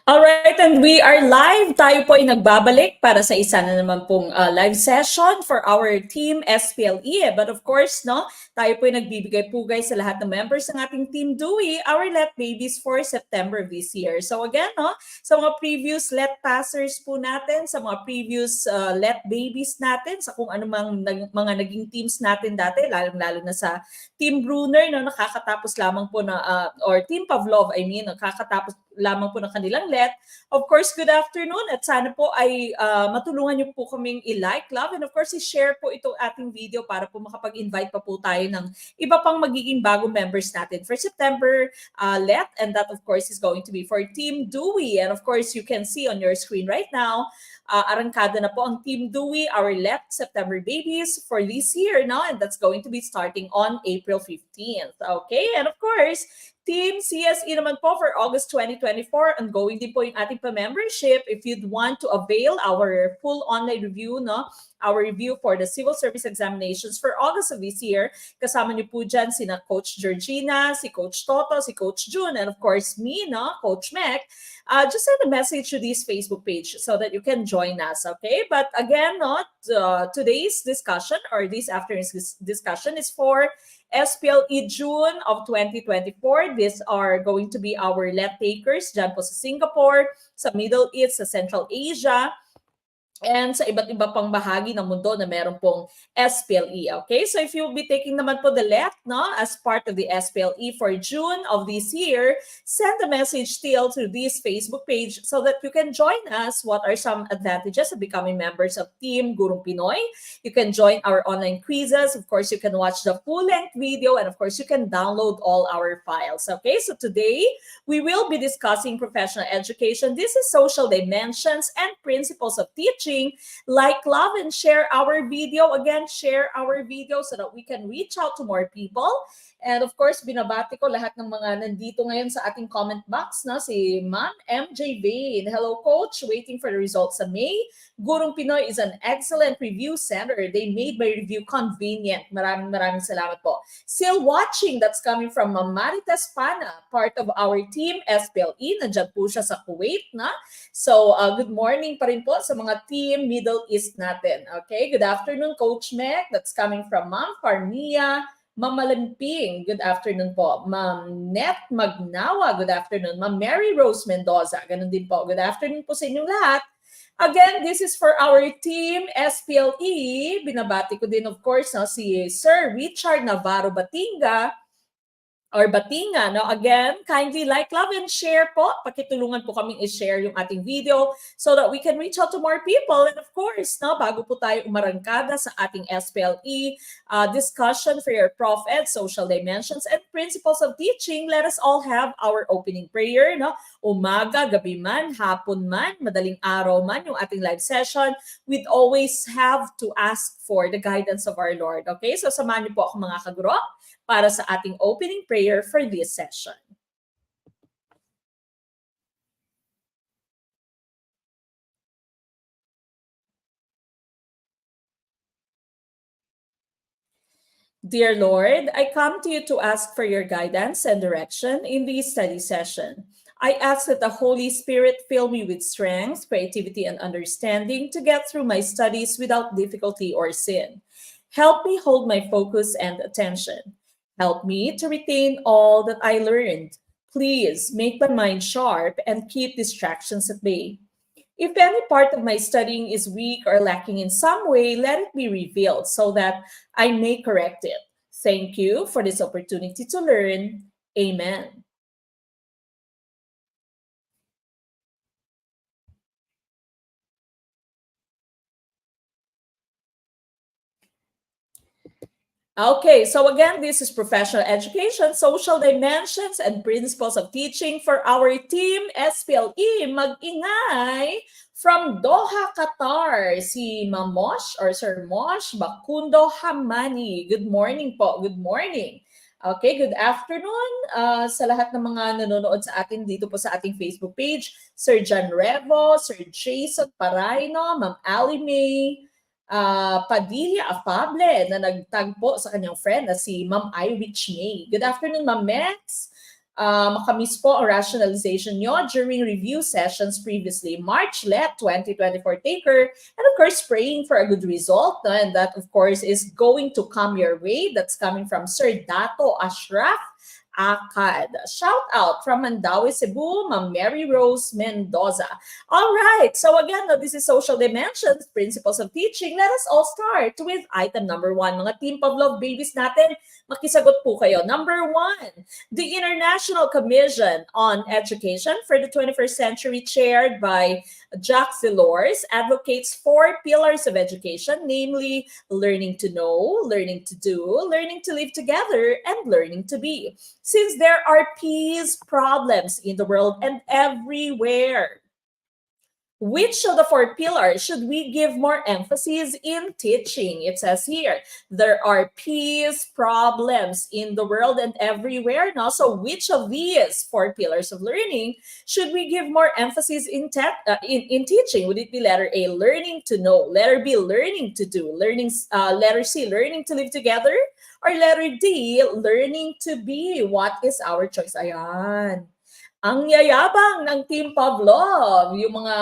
Alright, and we are live. Tayo po ay nagbabalik para sa isa na naman pong live session for our team SPLE. But of course, no, tayo po ay nagbibigay pugay sa lahat ng members ng ating Team Dewey, our Let Babies for September this year. So again, no, sa mga previous Let Passers po natin, sa mga previous Let Babies natin, sa kung anumang mga naging teams natin dati, lalong-lalo na sa Team Brunner, no, nakakatapos lamang po na, or Team Pavlov, I mean, nakakatapos lamang po ng kanilang let. Of course, good afternoon at sana po ay matulungan niyo po kaming i-like, love, and of course, i-share po itong ating video para po makapag-invite pa po tayo ng iba pang magiging bagong members natin for September let, and that of course is going to be for Team Dewey. And of course, you can see on your screen right now, arangkada na po ang Team Dewey, our let September babies for this year, no? And that's going to be starting on April 15th. Okay, and of course, Team CSE naman po for August 2024, ongoing din po yung ating pa-membership. If you'd want to avail our full online review, no, our review for the civil service examinations for August of this year, kasama niyo po dyan sina Coach Georgina, si Coach Toto, si Coach June, and of course me, no, Coach Mac. Just send a message to this Facebook page so that you can join us, okay? But again, no, today's discussion or this afternoon's discussion is for SPLE June of 2024. These are going to be our let takers dyan po sa Singapore, sa Middle East, sa Central Asia, and sa iba't iba pang bahagi ng mundo na meron pong SPLE. Okay, so if you'll be taking naman po the let, no, as part of the SPLE for June of this year, send a message still to this Facebook page so that you can join us. What are some advantages of becoming members of Team Gurong Pinoy? You can join our online quizzes. Of course, you can watch the full-length video, and of course, you can download all our files. Okay, so today we will be discussing professional education. This is social dimensions and principles of teaching. Like, love, and share our video. Again, share our video so that we can reach out to more people. And of course, binabati ko lahat ng mga nandito ngayon sa ating comment box, no? Si Ma'am MJ Vane. Hello, Coach. Waiting for the results sa May. Gurong Pinoy is an excellent review center. They made my review convenient. Maraming salamat po. Still watching, that's coming from Ma'am Maritas Pana, part of our team SPLE. Nandiyan po siya sa Kuwait, na? So, good morning pa rin po sa mga team Middle East natin. Okay, good afternoon, Coach Mac. That's coming from Ma'am Farmia, Ma'am Malamping, good afternoon po. Ma'am Net Magnawa, good afternoon. Ma'am Mary Rose Mendoza, ganun din po. Good afternoon po sa inyong lahat. Again, this is for our team SPLE. Binabati ko din, of course, no, si Sir Richard Navarro Batinga, or Batinga, no? Again, kindly like, love, and share po. Pakitulungan po kaming i-share yung ating video so that we can reach out to more people. And of course, no, bago po tayo umarangkada sa ating SPLE discussion for your Prof Ed, social dimensions, and principles of teaching, let us all have our opening prayer, no? Umaga, gabi man, hapon man, madaling araw man, yung ating live session, we'd always have to ask for the guidance of our Lord. Okay? So samahan niyo po ako, mga kaguro, para sa ating opening prayer for this session. Dear Lord, I come to you to ask for your guidance and direction in this study session. I ask that the Holy Spirit fill me with strength, creativity, and understanding to get through my studies without difficulty or sin. Help me hold my focus and attention. Help me to retain all that I learned. Please make my mind sharp and keep distractions at bay. If any part of my studying is weak or lacking in some way, let it be revealed so that I may correct it. Thank you for this opportunity to learn. Amen. Okay, so again, this is professional education, social dimensions, and principles of teaching for our team SPLE. Mag-ingay from Doha, Qatar, si Ma'am Mosh or Sir Mosh Bakundo Hamani. Good morning po. Good morning. Okay, good afternoon sa lahat ng mga nanonood sa atin dito po sa ating Facebook page. Sir John Revo, Sir Jason Parayno, Ma'am Ali May, Padilla Afable na nagtagpo sa kanyang friend na si Ma'am Irich May. Good afternoon, Ma'am Max. makamiss po ang rationalization nyo during review sessions previously. March-let 2024 taker, and of course, praying for a good result. And that, of course, is going to come your way. That's coming from Sir Dato Ashraf Akad. Shout out from Mandaue, Cebu, Ma'am Mary Rose Mendoza. All right, so again, no, this is social dimensions, principles of teaching. Let us all start with item number 1. Mga Team Pavlov babies natin, makisagot po kayo. Number 1, the International Commission on Education for the 21st Century, chaired by Jacques Delors, advocates 4 pillars of education, namely learning to know, learning to do, learning to live together, and learning to be. Since there are peace problems in the world and everywhere, which of the 4 pillars should we give more emphasis in teaching? It says here, there are peace problems in the world and everywhere. Now, so which of these 4 pillars of learning should we give more emphasis in teaching? Would it be letter A, learning to know, letter B, learning to do, letter C, learning to live together, or letter D, learning to be? What is our choice? Ayan. Ang yayabang ng Team Pavlov, yung mga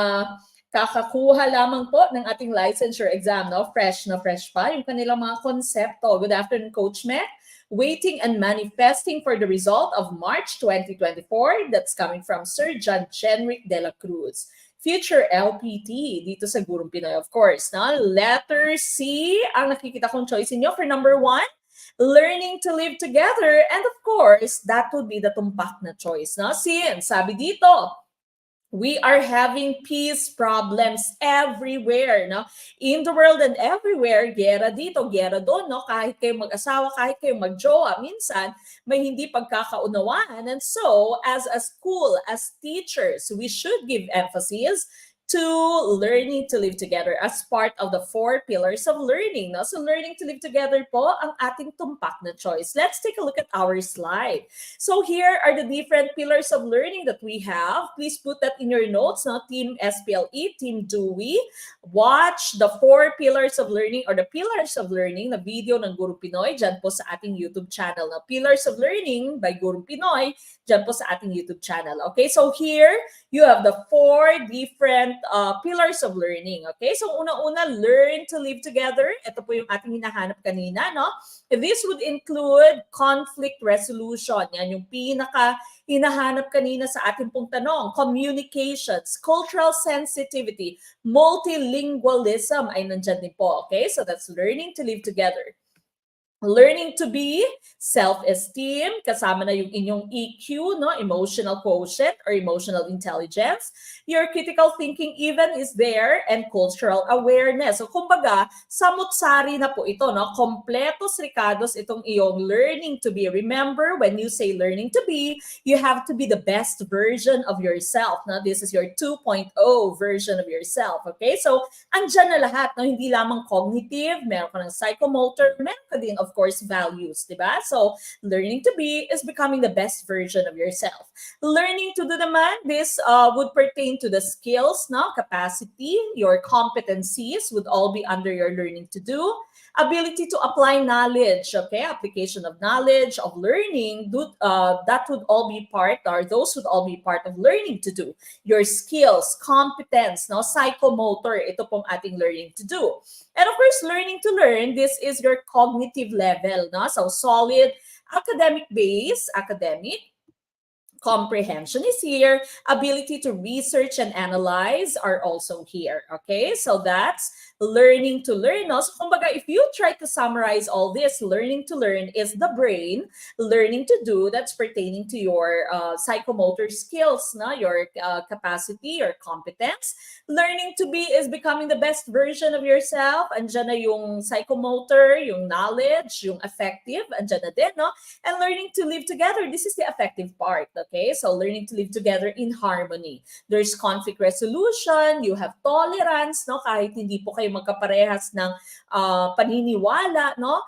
kakakuha lamang po ng ating licensure exam, no? Fresh na fresh pa yung kanilang mga konsepto. Good afternoon, Coach Mac. Waiting and manifesting for the result of March 2024. That's coming from Sir John Chenric de la Cruz. Future LPT dito sa Gurong Pinoy, of course. No? Letter C, ang nakikita kong choice niyo for number 1. Learning to live together, and of course, that would be the tumpak na choice. No? Since, sabi dito, we are having peace problems everywhere, no? In the world and everywhere, gera dito, gera doon, no? Kahit kayo mag-asawa, kahit kayo mag-jowa, minsan may hindi pagkakaunawaan. And so, as a school, as teachers, we should give emphasis to learning to live together as part of the 4 pillars of learning. No? So learning to live together po ang ating tumpak na choice. Let's take a look at our slide. So here are the different pillars of learning that we have. Please put that in your notes. No? Team Sple, Team Dewey. Watch the 4 pillars of learning or the pillars of learning na video ng Gurong Pinoy dyan po sa ating YouTube channel. No? Pillars of Learning by Gurong Pinoy dyan po sa ating YouTube channel. Okay, so here you have the 4 different pillars of learning. Okay, so una-una, learn to live together. Ito po yung ating hinahanap kanina, no? This would include conflict resolution. Yan yung pinaka hinahanap kanina sa ating pong tanong. Communications, cultural sensitivity, multilingualism ay nandyan din po. Okay, so that's learning to live together. Learning to be, self-esteem, kasama na yung inyong EQ, no? Emotional quotient or emotional intelligence. Your critical thinking even is there, and cultural awareness. So kumbaga, samut-sari na po ito, no? Kompletos ricados itong iyong learning to be. Remember, when you say learning to be, you have to be the best version of yourself. No? This is your 2.0 version of yourself. Okay? So, andyan na lahat, no? Hindi lamang cognitive, meron ka ng psychomotor, meron ka din, of course, values, diba? So, learning to be is becoming the best version of yourself. Learning to do naman, this would pertain to the skills, no? Capacity, your competencies would all be under your learning to do. Ability to apply knowledge, okay? Application of knowledge, of learning, that would all be part, or those would all be part of learning to do. Your skills, competence, no? Psychomotor, ito pong ating learning to do. And of course, learning to learn, this is your cognitive level, no? So solid academic base, academic, comprehension is here, ability to research and analyze are also here, okay? So that's learning to learn. No? So kumbaga, if you try to summarize all this, learning to learn is the brain, learning to do, that's pertaining to your psychomotor skills, no? Your capacity, your competence. Learning to be is becoming the best version of yourself. Andyan na yung psychomotor, yung knowledge, yung affective, andyan na din, no? And learning to live together, this is the affective part, okay? So learning to live together in harmony. There's conflict resolution, you have tolerance, no? Kahit hindi po kayo magkaparehas ng paniniwala, no?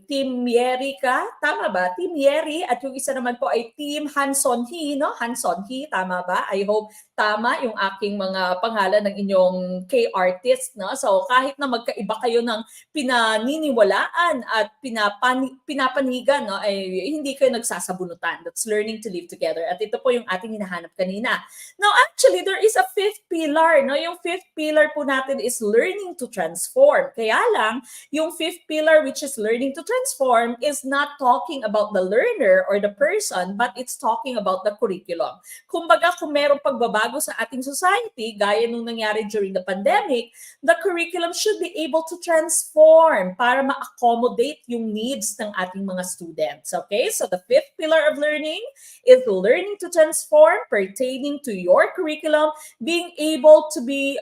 Team Yeri ka? Tama ba? Team Yeri. At yung isa naman po ay Team Hanson He, no? Hanson He, tama ba? I hope tama yung aking mga pangalan ng inyong K-artist, no? So kahit na magkaiba kayo ng pinaniniwalaan at pinapanigan, no? Ay hindi kayo nagsasabunutan. That's learning to live together. At ito po yung ating hinahanap kanina. Now, actually, there is a fifth pillar, no? Yung fifth pillar po natin is learning to transform. Kaya lang, yung fifth pillar, which is learning to transform, is not talking about the learner or the person, but it's talking about the curriculum. Kumbaga, kung merong pagbabago sa ating society, gaya nung nangyari during the pandemic, the curriculum should be able to transform para ma-accommodate yung needs ng ating mga students. Okay? So the fifth pillar of learning is learning to transform pertaining to your curriculum, being able to be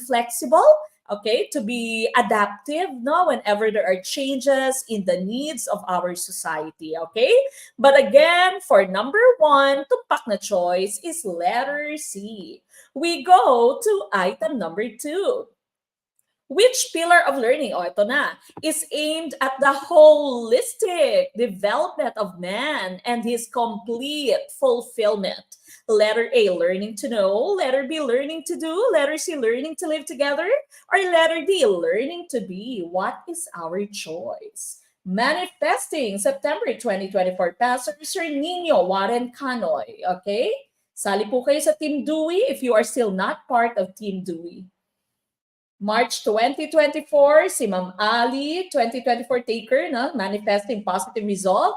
flexible, okay, to be adaptive, no, whenever there are changes in the needs of our society, okay? But again, for number one, tumpak na choice is letter C. We go to item number 2. Which pillar of learning, ito na, is aimed at the holistic development of man and his complete fulfillment? Letter A, learning to know. Letter B, learning to do. Letter C, learning to live together. Or letter D, learning to be. What is our choice? Manifesting September 2024, Pastor Sir Nino Warren Canoy. Okay? Sali po kayo sa Team Dewey if you are still not part of Team Dewey. March 2024, si Ma'am Ali, 2024 taker, no? Manifesting positive result.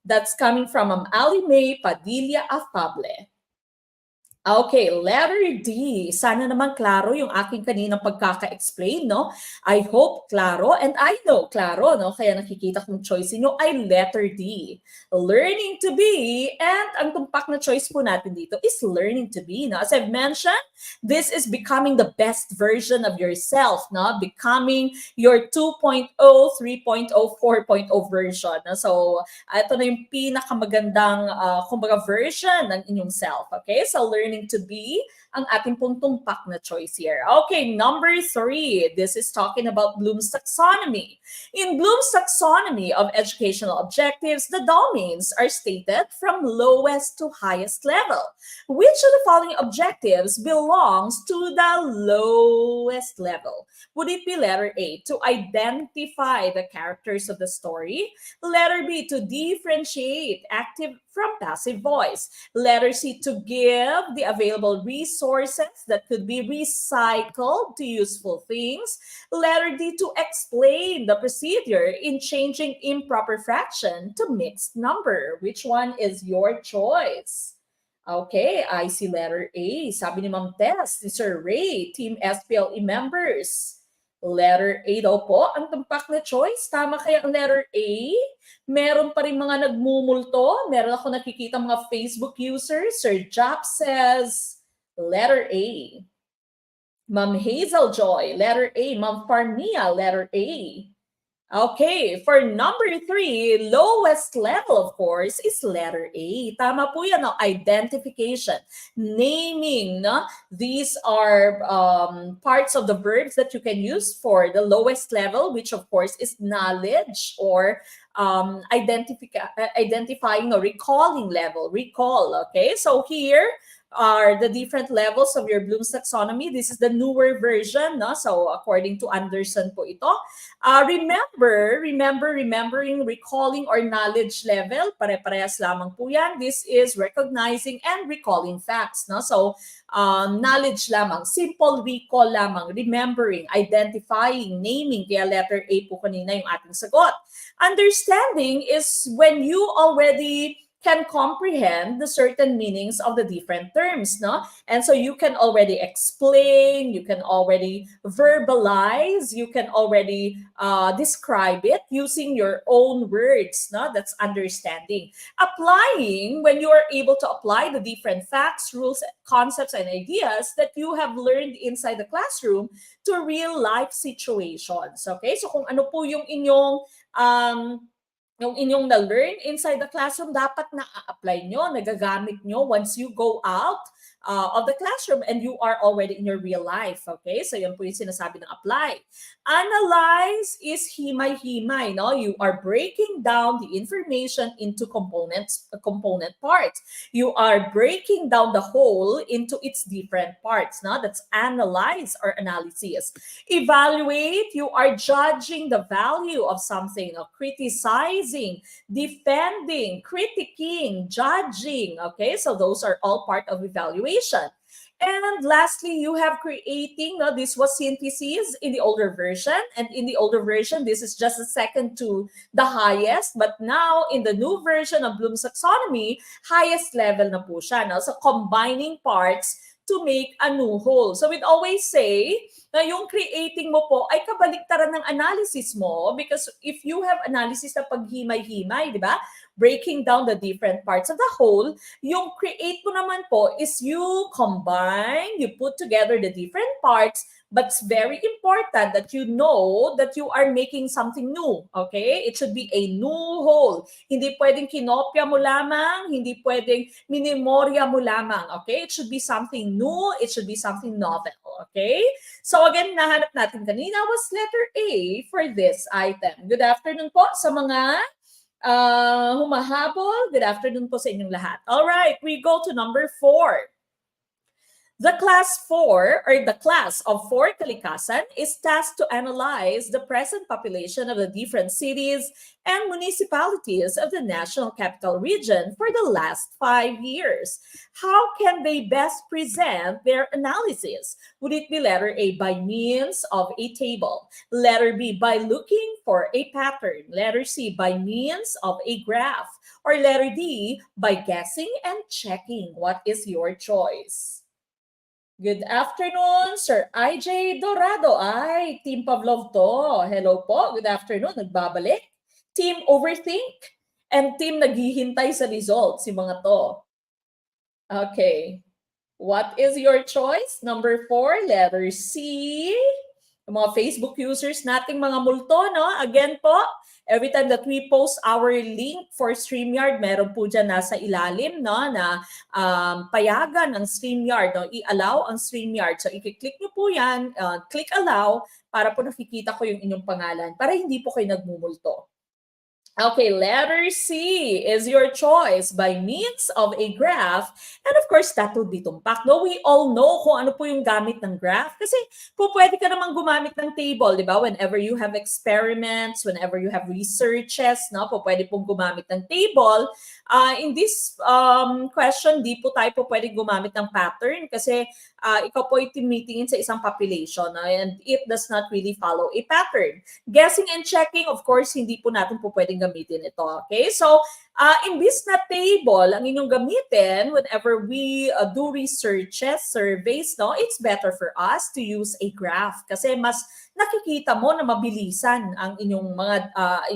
That's coming from Ma'am Ali May Padilla Afable. Okay, letter D. Sana naman klaro yung aking kaninang pagkaka-explain, no? I hope klaro, and I know klaro, no? Kaya nakikita kong choice niyo ay letter D. Learning to be, and ang tumpak na choice po natin dito is learning to be, no? As I've mentioned, this is becoming the best version of yourself, no? Becoming your 2.0, 3.0, 4.0 version, no? So, ito na yung pinakamagandang, kumbaga, version ng inyong self, okay? So, learning to be ang ating pong tumpak na choice here. Okay, number 3. This is talking about Bloom's Taxonomy. In Bloom's Taxonomy of educational objectives, the domains are stated from lowest to highest level. Which of the following objectives belongs to the lowest level? Would it be letter A, to identify the characters of the story? Letter B, to differentiate active from passive voice? Letter C, to give the available resources that could be recycled to useful things? Letter D, to explain the procedure in changing improper fraction to mixed number? Which one is your choice? Okay, I see letter A. Sabi ni Ma'am Tess, ni Sir Ray, Team SPLE members. Letter A daw po ang tumpak na choice. Tama kaya ang letter A? Meron pa rin mga nagmumulto. Meron ako nakikita mga Facebook users. Sir Jap says, letter A. Ma'am Hazel Joy, letter A. Ma'am Farmia, letter A. Okay, for number 3, lowest level, of course, is letter A. Tama po yan, no? Identification, naming, no? These are parts of the verbs that you can use for the lowest level, which of course is knowledge or identifying or recalling level, recall, okay? So here are the different levels of your Bloom's Taxonomy. This is the newer version, no? So according to Anderson po ito. Remembering, recalling, or knowledge level, pare-parehas lamang po yan. This is recognizing and recalling facts, no? So knowledge lamang, simple recall lamang, remembering, identifying, naming, kaya letter A po kanina yung ating sagot. Understanding is when you already can comprehend the certain meanings of the different terms, no? And so you can already explain, you can already verbalize, you can already describe it using your own words, no? That's understanding. Applying, when you are able to apply the different facts, rules, concepts, and ideas that you have learned inside the classroom to real life situations, okay? So kung ano po yung inyong na-learn inside the classroom, dapat na-apply nyo, nagagamit nyo once you go out of the classroom and you are already in your real life. Okay? So yan po yung sinasabi ng apply. Analyze is himay-himay. No? You are breaking down the information into component parts. You are breaking down the whole into its different parts. No? That's analyze or analysis. Evaluate, you are judging the value of something, criticizing, defending, critiquing, judging. Okay, so those are all part of evaluation. And lastly, you have creating. Now, this was synthesis in the older version. And in the older version, this is just the second to the highest. But now, in the new version of Bloom's taxonomy, highest level na po siya. No? So, combining parts to make a new whole. So, we'd always say na yung creating mo po ay kabaliktaran ng analysis mo because if you have analysis na paghimay-himay, di ba? Breaking down the different parts of the whole, yung create mo naman po is you combine, you put together the different parts, but it's very important that you know that you are making something new, okay? It should be a new whole. Hindi pwedeng kinopya mo lamang, hindi pwedeng minimorya mo lamang, okay? It should be something new, it should be something novel, okay? So again, nahanap natin kanina was letter A for this item. Good afternoon po sa mga humahabol. Good afternoon po sa inyong lahat. All right, we go to number 4. The class 4 or the class of 4 kalikasan is tasked to analyze the present population of the different cities and municipalities of the National Capital Region for the last 5 years. How can they best present their analysis? Would it be letter A, by means of a table? Letter B, by looking for a pattern? Letter C, by means of a graph? Or letter D, by guessing and checking? What is your choice? Good afternoon, Sir IJ Dorado. Ay, Team Pavlov to. Hello po. Good afternoon. Nagbabalik. Team Overthink and Team Naghihintay sa results. Si mga to. Okay. What is your choice? Number 4, letter C. Yung mga Facebook users nating mga multo, no? Again po, every time that we post our link for StreamYard, meron po dyan nasa ilalim, no, na payagan ng StreamYard, no, i-allow ang StreamYard. So, i-click nyo po yan, click allow, para po nakikita ko yung inyong pangalan, para hindi po kayo nagmumulto. Okay, letter C is your choice by means of a graph. And of course, that would be tumpak. No, we all know kung ano po yung gamit ng graph. Kasi po pwede ka namang gumamit ng table, di ba? Whenever you have experiments, whenever you have researches, no, po pwede pong gumamit ng table. In this question, di po tayo po pwede gumamit ng pattern kasi ikaw po ay tinitingin sa isang population and it does not really follow a pattern. Guessing and checking, of course, hindi po natin po pwedeng gamitin ito. Okay? So, imbis na table ang inyong gamitin whenever we do researches, surveys, no, it's better for us to use a graph kasi mas nakikita mo na mabilisan ang inyong mga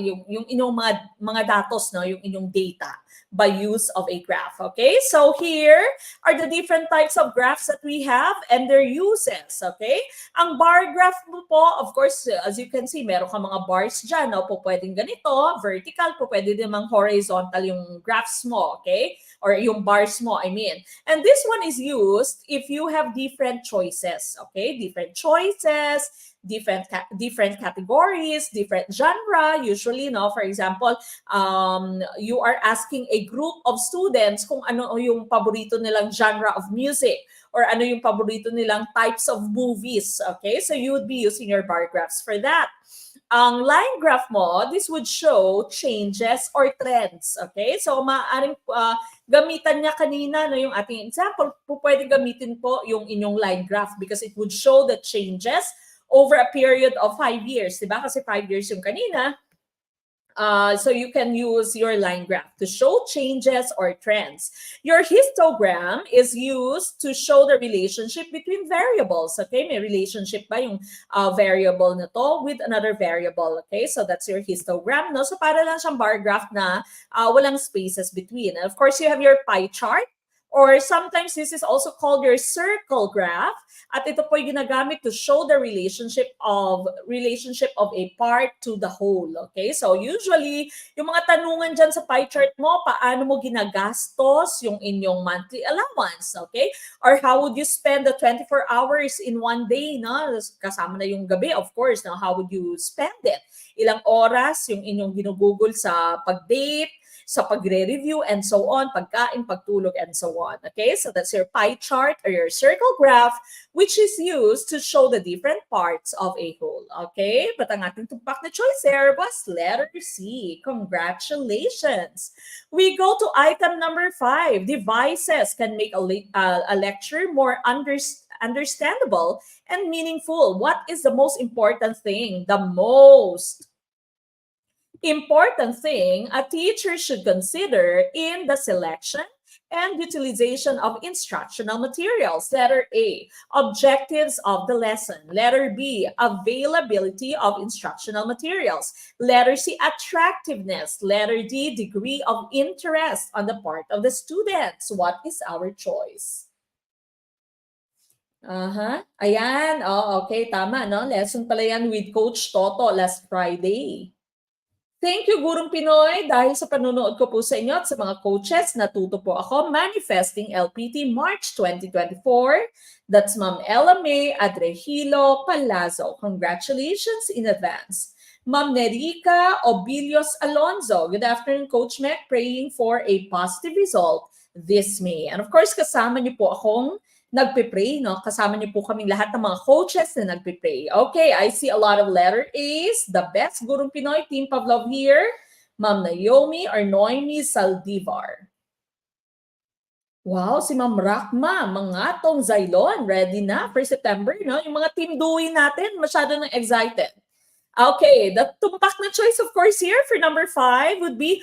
yung inyong mga datos, no, yung inyong data by use of a graph. Okay? So here are the different types of graphs that we have and their uses. Okay? Ang bar graph mo po, of course, as you can see, meron ka mga bars dyan. No? Po pwedeng ganito, vertical, po pwede namang horizontal yung graphs mo. Okay? Or yung bars mo, I mean. And this one is used if you have different choices. Okay? Different choices, different categories, different genre. Usually, no, for example, you are asking a group of students kung ano yung paborito nilang genre of music or ano yung paborito nilang types of movies. Okay, so you would be using your bar graphs for that. Ang line graph mo, this would show changes or trends. Okay, so maaaring gamitan niya kanina, no, yung ating example, pwedeng gamitin po yung inyong line graph because it would show the changes over a period of 5 years, diba? Kasi 5 years yung kanina. So you can use your line graph to show changes or trends. Your histogram is used to show the relationship between variables. Okay, may relationship ba yung variable na to with another variable? Okay, so that's your histogram. No? So para lang siyang bar graph na walang spaces between. And of course, you have your pie chart or sometimes this is also called your circle graph. At ito po ay ginagamit to show the relationship of a part to the whole. Okay? So usually, yung mga tanungan dyan sa pie chart mo, paano mo ginagastos yung inyong monthly allowance? Okay? Or how would you spend the 24 hours in one day? No? Kasama na yung gabi, of course. Now, how would you spend it? Ilang oras yung inyong ginugugol sa pag-date, sa pagre-review, and so on, pagkain, pagtulog, and so on. Okay, so that's your pie chart or your circle graph, which is used to show the different parts of a whole. Okay, but ang ating tumpak na choice there was letter C. Congratulations! We go to item number 5. Devices can make a lecture more understandable and meaningful. What is the most important thing? The most important thing a teacher should consider in the selection and utilization of instructional materials. Letter A, objectives of the lesson. Letter B, availability of instructional materials. Letter C, attractiveness. Letter D, degree of interest on the part of the students. What is our choice? Ayan. Oh, okay, tama, no? Lesson pala yan with Coach Toto last Friday. Thank you, Gurong Pinoy, dahil sa panonood ko po sa inyo at sa mga coaches. Natuto po ako Manifesting LPT March 2024. That's Ma'am Ella May Adrehilo Palazzo. Congratulations in advance. Ma'am Nerica Obilios Alonzo. Good afternoon, Coach Mac. Praying for a positive result this May. And of course, kasama niyo po akong nagpe-pray, no? Kasama niyo po kaming lahat ng mga coaches na nagpe-pray. Okay, I see a lot of letter A's. The best Gurong Pinoy, Team Pavlov here. Ma'am Naomi or Noemi Saldivar. Wow, si Ma'am Rakma, mga tong Zailon, ready na for September, no? Yung mga team Dewey natin, masyado nang excited. Okay, the tumpak na choice, of course, here for number 5 would be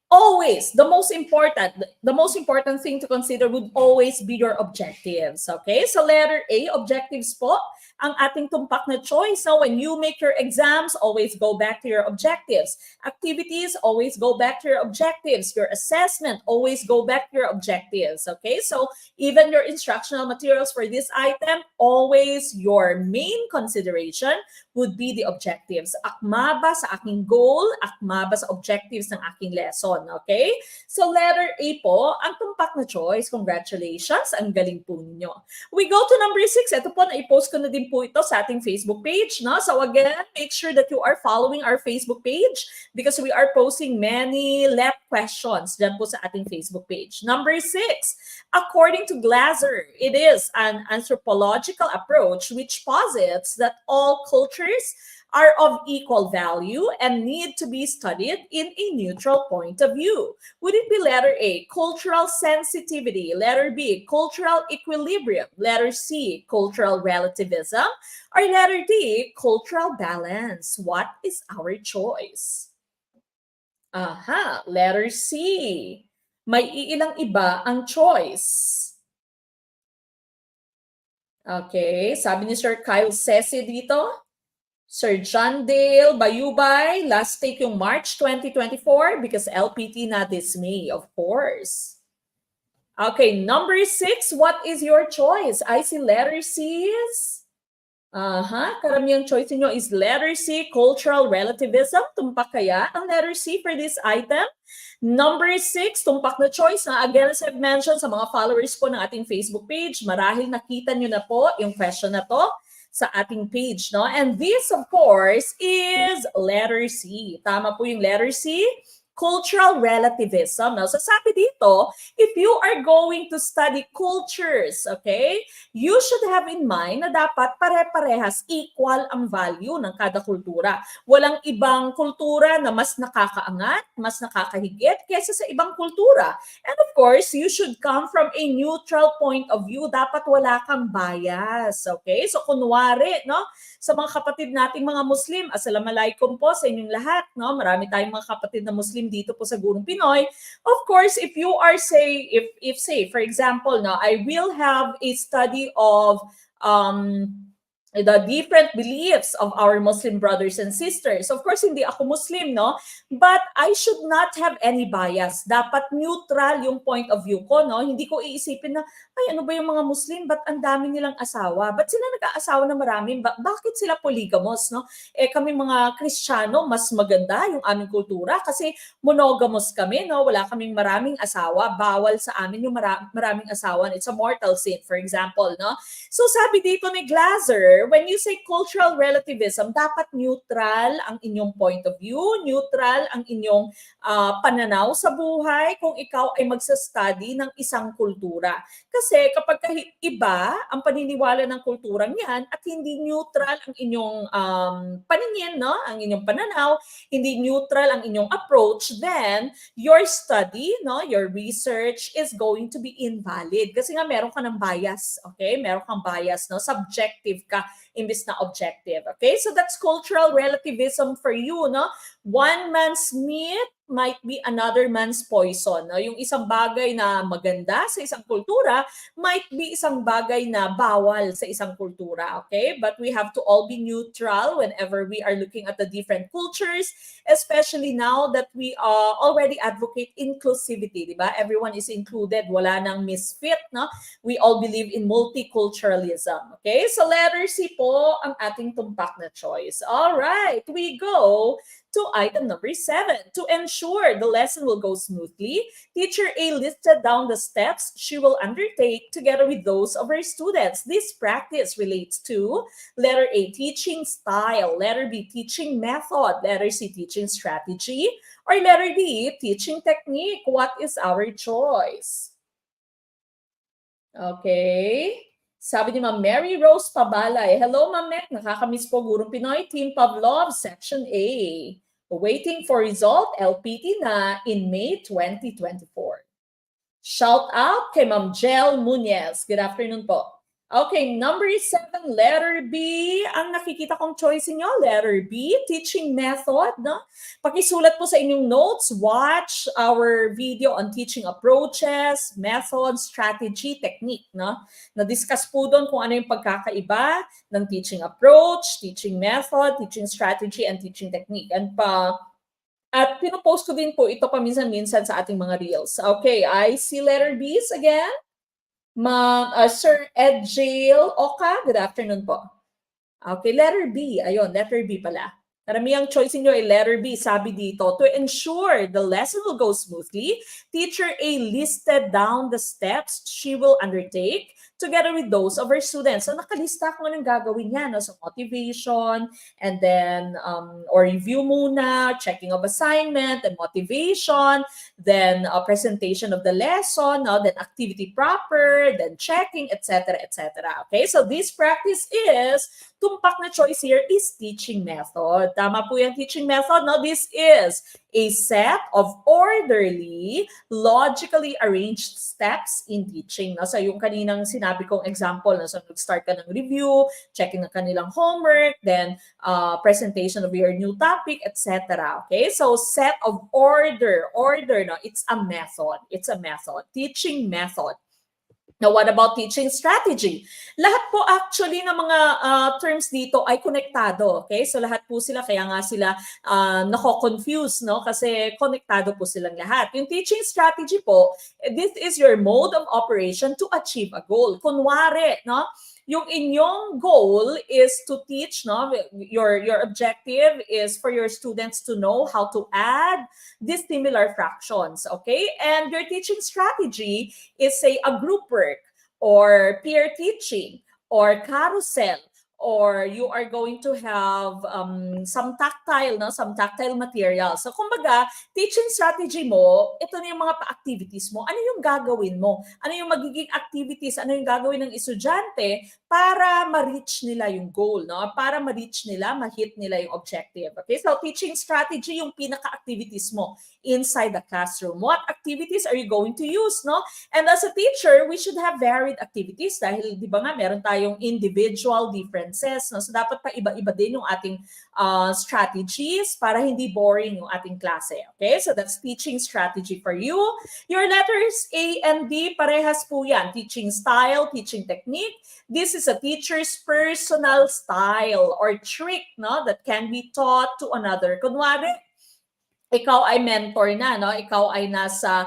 always the most important thing to consider would always be your objectives. Okay, so letter A, objectives po ang ating tumpak na choice. Now, when you make your exams, always go back to your objectives. Activities, always go back to your objectives. Your assessment, always go back to your objectives. Okay, so even your instructional materials for this item, always your main consideration would be the objectives. Akma ba sa aking goal? Akma ba sa objectives ng aking lesson? Okay? So letter A po, ang tumpak na choice. Congratulations. Ang galing po ninyo. We go to number 6. Ito po, na-post ko na din po ito sa ating Facebook page. No? So again, make sure that you are following our Facebook page because we are posting many lab questions dyan po sa ating Facebook page. Number 6, according to Glaser, it is an anthropological approach which posits that all cultures are of equal value and need to be studied in a neutral point of view. Would it be letter A, cultural sensitivity, letter B, cultural equilibrium, letter C, cultural relativism, or letter D, cultural balance? What is our choice? Letter C. May iilang iba ang choice. Okay, sabi ni Sir Kyle Sesi dito, Sir John Dale Bayubay, last take yung March 2024 because LPT na this May, of course. Okay, number 6, what is your choice? I see letter C's. Karamihang choice niyo is letter C, cultural relativism. Tumpak kaya ang letter C for this item? Number 6, tumpak na choice na again as I've mentioned sa mga followers po ng ating Facebook page, marahil nakita nyo na po yung question na to sa ating page, no? And this, of course, is letter C. Tama po yung letter C, cultural relativism. Now, sasabi dito, if you are going to study cultures, okay, you should have in mind na dapat pare-parehas, equal ang value ng kada kultura. Walang ibang kultura na mas nakakaangat, mas nakakahigit kaysa sa ibang kultura. And of course, you should come from a neutral point of view. Dapat wala kang bias, okay? So, kunwari, no, sa mga kapatid nating mga Muslim, assalamualaikum po sa inyong lahat, no? Marami tayong mga kapatid na Muslim dito po sa Gurong Pinoy. Of course, if you are if say for example, no, I will have a study of the different beliefs of our Muslim brothers and sisters. Of course, hindi ako Muslim, no? But I should not have any bias. Dapat neutral yung point of view ko, no? Hindi ko iisipin na, ay, ano ba yung mga Muslim? Ba't ang dami nilang asawa? Ba't sila nag-aasawa na marami? Bakit sila polygamous, no? Eh, kami mga Kristiyano, mas maganda yung aming kultura kasi monogamous kami, no? Wala kaming maraming asawa. Bawal sa amin yung maraming asawa. It's a mortal sin, for example, no? So sabi dito ni Glaser, when you say cultural relativism, dapat neutral ang inyong point of view, neutral ang inyong pananaw sa buhay kung ikaw ay magsa-study ng isang kultura. Kasi kapag iba ang paniniwala ng kulturang yan at hindi neutral ang inyong paningin, no? Ang inyong pananaw, hindi neutral ang inyong approach, then your study, no, your research is going to be invalid. Kasi nga meron ka ng bias, okay? Meron kang bias, no? Subjective ka imbis na objective, okay? So that's cultural relativism for you, no? One man's meat might be another man's poison. No? Yung isang bagay na maganda sa isang kultura might be isang bagay na bawal sa isang kultura, okay? But we have to all be neutral whenever we are looking at the different cultures, especially now that we already advocate inclusivity, di ba? Everyone is included, wala nang misfit, no? We all believe in multiculturalism, okay? So letter C po ang ating tumpak na choice. All right, we go to item number 7. To ensure the lesson will go smoothly, teacher A listed down the steps she will undertake together with those of her students. This practice relates to letter A, teaching style, letter B, teaching method, letter C, teaching strategy, or letter D, teaching technique. What is our choice? Okay. Sabi ni Ma'am Mary Rose Pabalay, hello Ma'am Mek, nakakamiss po Gurong Pinoy, Team Pavlov, Section A. Waiting for result, LPT na in May 2024. Shout out kay Ma'am Jel Munez. Good afternoon po. Okay, number 7, letter B. Ang nakikita kong choice niyo, letter B, teaching method. No? Pakisulat po sa inyong notes, watch our video on teaching approaches, method, strategy, technique. No? Na-discuss po doon kung ano yung pagkakaiba ng teaching approach, teaching method, teaching strategy, and teaching technique. At pinopost ko din po ito paminsan-minsan sa ating mga reels. Okay, I see letter B's again. Sir Ed Jail Oka, good afternoon po. Okay, letter B. Ayun, letter B pala. Karamihang choice niyo ay letter B. Sabi dito, to ensure the lesson will go smoothly, teacher A listed down the steps she will undertake together with those of her students. So nakalista kung anong gagawin niya. No? So motivation, and then, or review muna, checking of assignment, and motivation, then presentation of the lesson, no? Then activity proper, then checking, etc., etc. Okay, so this practice is, tumpak na choice here is teaching method. Tama po yung teaching method, no? This is a set of orderly, logically arranged steps in teaching. No? So yung kaninang sinabi kong example, no? So nag-start ka ng review, checking ng kanilang homework, then presentation of your new topic, etc. Okay, so set of order, no? It's a method. It's a method. Teaching method. Now, what about teaching strategy? Lahat po actually ng mga terms dito ay konektado. Okay? So lahat po sila, kaya nga sila nako-confuse, no? Kasi konektado po silang lahat. Yung teaching strategy po, this is your mode of operation to achieve a goal. Kunwari, no? Yung inyong goal is to teach, no? Your objective is for your students to know how to add dissimilar fractions, okay? And your teaching strategy is, say, a group work, or peer teaching, or carousel, or you are going to have some tactile material. So kumbaga, teaching strategy mo, ito na yung mga pa-activities mo. Ano yung gagawin mo? Ano yung magiging activities? Ano yung gagawin ng estudyante para ma-reach nila yung goal, no? Para ma-reach nila, ma-hit nila yung objective. Okay? So teaching strategy yung pinaka-activities mo inside the classroom. What activities are you going to use, no? And as a teacher, we should have varied activities dahil, di ba nga, meron tayong individual different differences. No? So dapat pa iba-iba din yung ating strategies para hindi boring yung ating klase. Okay? So that's teaching strategy for you. Your letters A and B, parehas po yan. Teaching style, teaching technique. This is a teacher's personal style or trick, no, that can be taught to another. Kunwari, ikaw ay mentor na, no? Ikaw ay nasa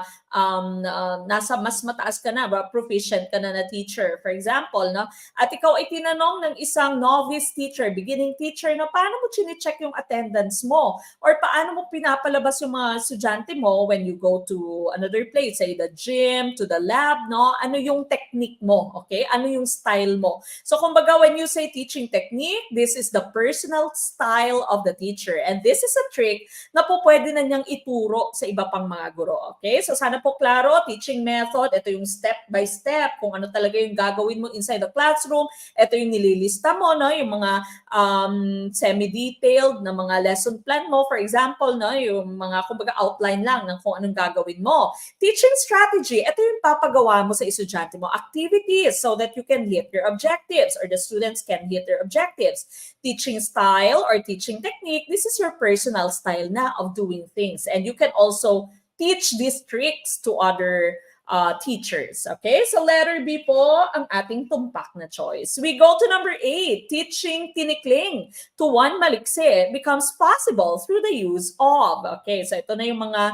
mas mataas ka na, ba? Proficient ka na teacher, for example, no? At ikaw ay tinanong ng isang novice teacher, beginning teacher, no? Paano mo chine-check yung attendance mo? Or paano mo pinapalabas yung mga estudyante mo when you go to another place, say the gym, to the lab, no? Ano yung technique mo, okay? Ano yung style mo? So, kumbaga, when you say teaching technique, this is the personal style of the teacher. And this is a trick na po pwede na niyang ituro sa iba pang mga guro. Okay? So sana po klaro, teaching method, ito yung step by step, kung ano talaga yung gagawin mo inside the classroom, ito yung nililista mo, no? Yung mga semi-detailed na mga lesson plan mo, for example, no? Yung mga kumbaga outline lang ng kung anong gagawin mo. Teaching strategy, ito yung papagawa mo sa estudyante mo. Activities so that you can hit your objectives or the students can hit their objectives. Teaching style or teaching technique, this is your personal style na of doing things. And you can also teach these tricks to other teachers. Okay? So letter B po ang ating tumpak na choice. We go to number 8. Teaching tinikling to one maliksi becomes possible through the use of. Okay? So ito na yung mga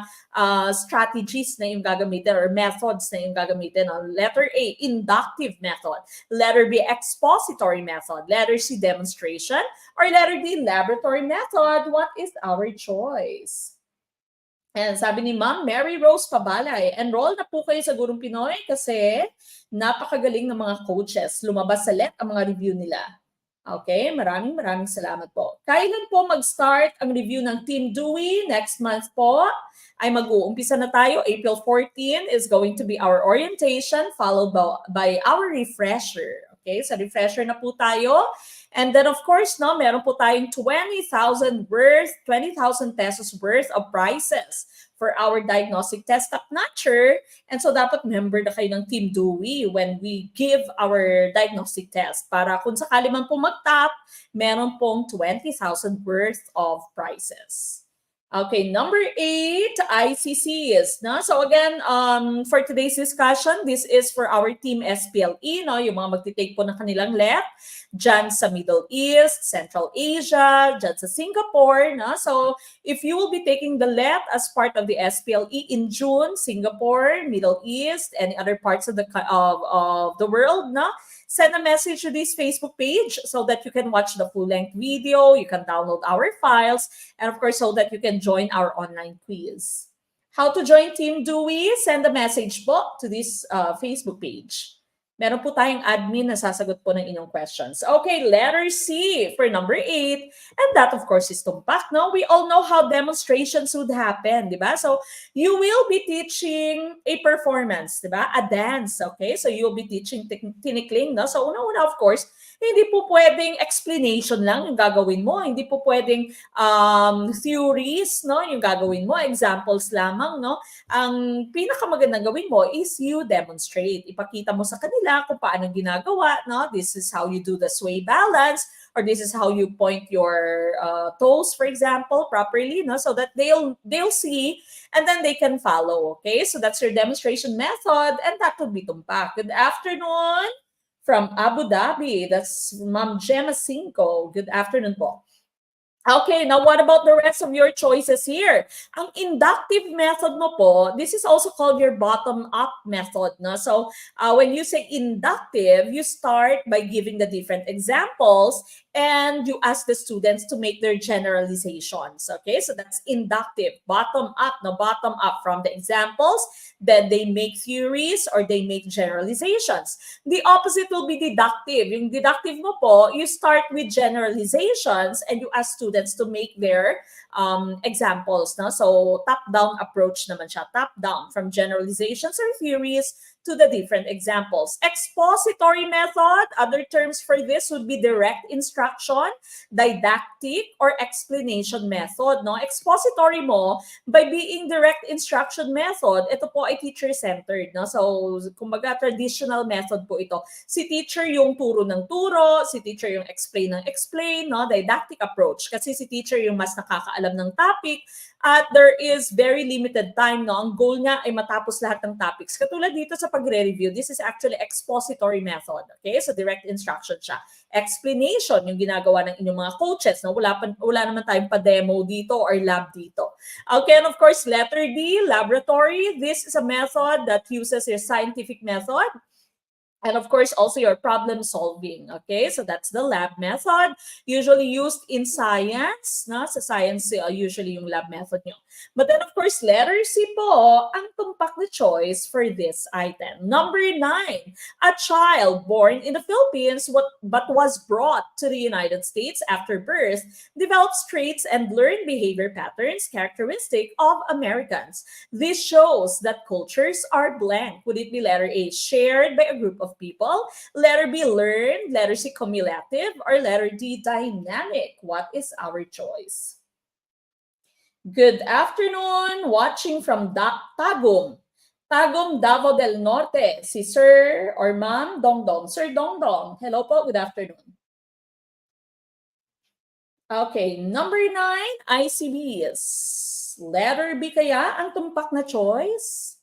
strategies na yung gagamitin or methods na yung gagamitin. Letter A, inductive method. Letter B, expository method. Letter C, demonstration. Or letter D, laboratory method. What is our choice? And sabi ni Ma'am Mary Rose Pabalay, enroll na po kayo sa Gurong Pinoy kasi napakagaling ng mga coaches. Lumabas sa LET ang mga review nila. Okay, maraming salamat po. Kailan po mag-start ang review ng Team Dewey? Next month po ay mag-uumpisa na tayo. April 14 is going to be our orientation followed by our refresher. Okay, sa refresher na po tayo. And then of course, no, meron po tayong 20,000 pesos worth of prizes for our diagnostic test top-notcher. And so dapat member na kayo ng Team Dewey when we give our diagnostic test para kung sakali man po mag-top, meron pong 20,000 worth of prizes. Okay, number 8, ICCs. No? So again, for today's discussion, this is for our team SPLE, no? Yung mga magtitake po ng kanilang LET, dyan sa Middle East, Central Asia, dyan sa Singapore. No? So if you will be taking the LET as part of the SPLE in June, Singapore, Middle East, and other parts of the world, no? Send a message to this Facebook page so that you can watch the full-length video, you can download our files, and of course, so that you can join our online quiz. How to join Team Dewey? Send a message po to this Facebook page. Meron po tayong admin na sasagot po ng inyong questions. Okay, letter C for number 8. And that, of course, is tumpak. No? We all know how demonstrations would happen, di ba? So, you will be teaching a performance, di ba? A dance, okay? So, you'll be teaching tinikling, no? So, una-una, of course, hindi po pwedeng explanation lang yung gagawin mo. Hindi po pwedeng theories, no? Yung gagawin mo. Examples lamang, no? Ang pinakamagandang gawin mo is you demonstrate. Ipakita mo sa kanila kung paano ginagawa, no? This is how you do the sway balance, or this is how you point your toes, for example, properly, no? So that they'll see and then they can follow, okay? So that's your demonstration method, and that would be tumpak. Good afternoon from Abu Dhabi. That's Ma'am Gemma Cinco. Good afternoon po. Okay, now what about the rest of your choices here? Ang inductive method mo po, this is also called your bottom-up method. No? So when you say inductive, you start by giving the different examples and you ask the students to make their generalizations. Okay, so that's inductive, bottom-up, no, bottom-up from the examples, then they make theories or they make generalizations. The opposite will be deductive. Yung deductive mo po, you start with generalizations and you ask students to make their examples. No? So top-down approach naman siya. Top-down from generalizations or theories to to the different examples. Expository method, other terms for this would be direct instruction, didactic, or explanation method. No? Expository mo, by being direct instruction method, ito po ay teacher-centered. No? So, kumbaga, traditional method po ito. Si teacher yung turo ng turo, si teacher yung explain ng explain, no? Didactic approach. Kasi si teacher yung mas nakakaalam ng topic, at there is very limited time, no? Ang goal niya ay matapos lahat ng topics. Katulad dito sa pagre-review, this is actually expository method. Okay? So direct instruction siya. Explanation, yung ginagawa ng inyong mga coaches. No? Wala naman tayong pa-demo dito or lab dito. Okay, and of course, letter D, laboratory. This is a method that uses your scientific method. And of course, also your problem solving. Okay, so that's the lab method, usually used in science. No? Sa science, usually yung lab method nyo. But then of course, letter C po, ang tumpak na choice for this item. Number 9, a child born in the Philippines but was brought to the United States after birth develops traits and learned behavior patterns characteristic of Americans. This shows that cultures are blank. Would it be letter A, shared by a group of people, letter B, learned, letter C, cumulative, or letter D, dynamic? What is our choice? Good afternoon, watching from Tagum, Davao del Norte, si Sir or Ma'am Dongdong. Sir Dongdong, hello po, good afternoon. Okay, number 9, ICBs. Letter B kaya ang tumpak na choice?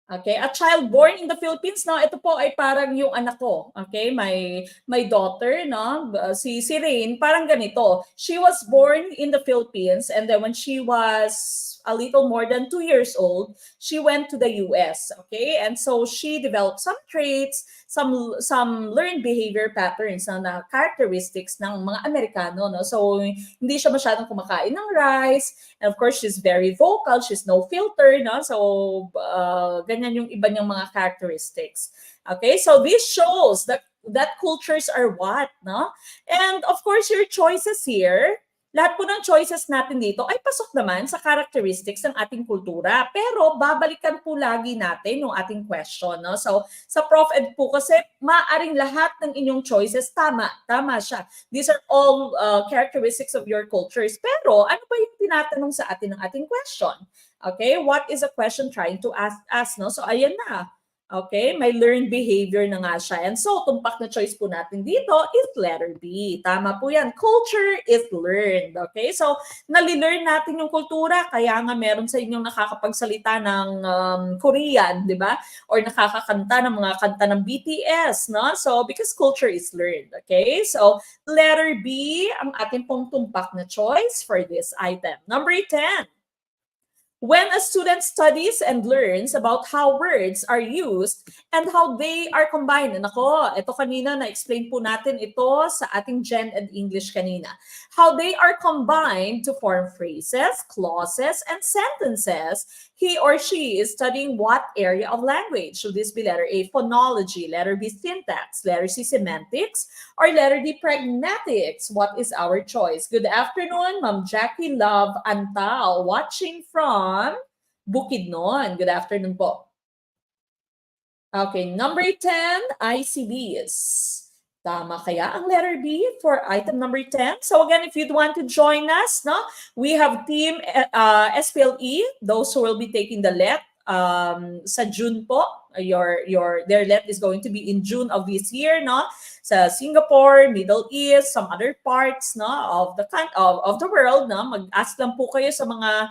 Okay, a child born in the Philippines, no, ito po ay parang yung anak ko. Okay, my daughter, no, si Rain, parang ganito. She was born in the Philippines, and then when she was a little more than 2 years old, she went to the US. Okay, and so she developed some traits, some learned behavior patterns na characteristics ng mga Amerikano, no. So hindi siya masyadong kumakain ng rice, and of course she's very vocal, she's no filter, no. So ganyan yung iba niyang mga characteristics. Okay, so this shows that cultures are what, no? And of course, your choices here, lahat po ng choices natin dito ay pasok naman sa characteristics ng ating kultura. Pero babalikan po lagi natin yung ating question, no? So sa Prof Ed po kasi, maaring lahat ng inyong choices tama siya. These are all characteristics of your cultures. Pero ano ba yung tinatanong sa atin ng ating question? Okay, what is a question trying to ask, no? So ayan na. Okay, may learned behavior na nga siya. And so, tumpak na choice po natin dito is letter B. Tama po yan. Culture is learned. Okay, so nalilearn natin yung kultura. Kaya nga meron sa inyong nakakapagsalita ng Korean, di ba? Or nakakakanta ng mga kanta ng BTS, no? So, because culture is learned. Okay, so letter B ang ating pong tumpak na choice for this item. Number 10. When a student studies and learns about how words are used and how they are combined. Nako, ito kanina na-explain po natin ito sa ating Gen Ed English kanina. How they are combined to form phrases, clauses, and sentences. He or she is studying what area of language? Should this be letter A, phonology, letter B, syntax, letter C, semantics, or letter D, pragmatics? What is our choice? Good afternoon, Ma'am Jackie Love Antal, watching from Bukidnon. Good afternoon po. Okay, number 10, ICBs. Tama kaya ang letter B for item number 10? So again, if you'd want to join us, no, we have team SPLE, those who will be taking the LET sa June po. Their LET is going to be in June of this year, no? Sa Singapore, Middle East, some other parts, no, of the world, no? Mag-ask lang po kayo sa mga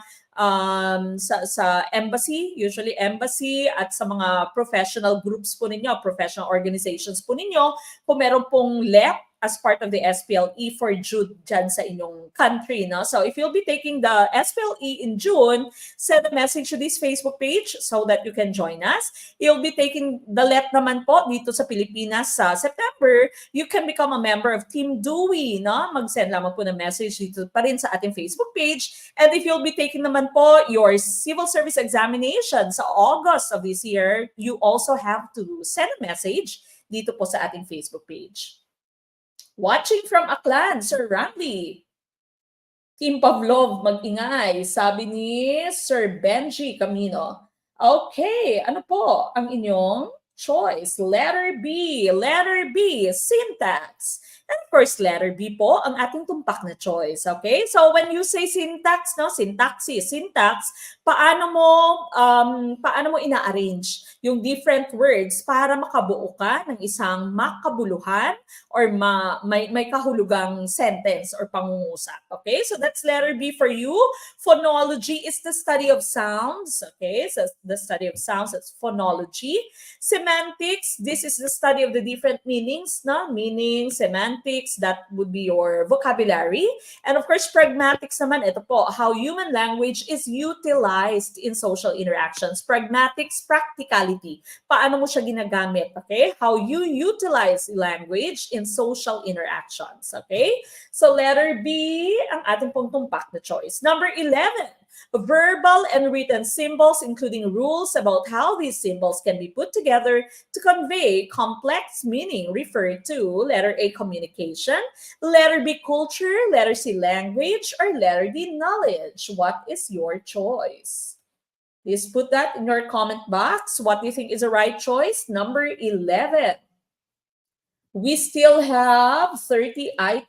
sa embassy, usually embassy, at sa mga professional groups po ninyo, professional organizations po ninyo, kung meron pong LEP as part of the SPLE for June dyan sa inyong country. No? So if you'll be taking the SPLE in June, send a message to this Facebook page so that you can join us. You'll be taking the LET naman po dito sa Pilipinas sa September. You can become a member of Team Dwey. No? Mag-send lamang po ng message dito pa rin sa ating Facebook page. And if you'll be taking naman po your civil service examination sa August of this year, you also have to send a message dito po sa ating Facebook page. Watching from Aklan, Sir Randy. Team Pavlov, mag-ingay, sabi ni Sir Benji Camino. Okay, ano po ang inyong choice. Letter B, syntax. And of course, letter B po ang ating tumpak na choice. Okay? So when you say syntax, no, syntax, paano mo ina-arrange yung different words para makabuo ka ng isang makabuluhan or may kahulugang sentence or pangungusap. Okay? So that's letter B for you. Phonology is the study of sounds. Okay? So the study of sounds, that's phonology. Semantics, this is the study of the different meanings, no? Meaning, semantics, that would be your vocabulary. And of course, pragmatics naman, ito po, how human language is utilized in social interactions. Pragmatics, practicality. Paano mo siya ginagamit, okay? How you utilize language in social interactions, okay? So letter B, ang ating pong tumpak na choice. Number 11, verbal and written symbols, including rules about how these symbols can be put together to convey complex meaning, refer to letter A, communication, letter B, culture, letter C, language, or letter D, knowledge. What is your choice? Please put that in your comment box. What do you think is the right choice? Number 11. We still have 30 items.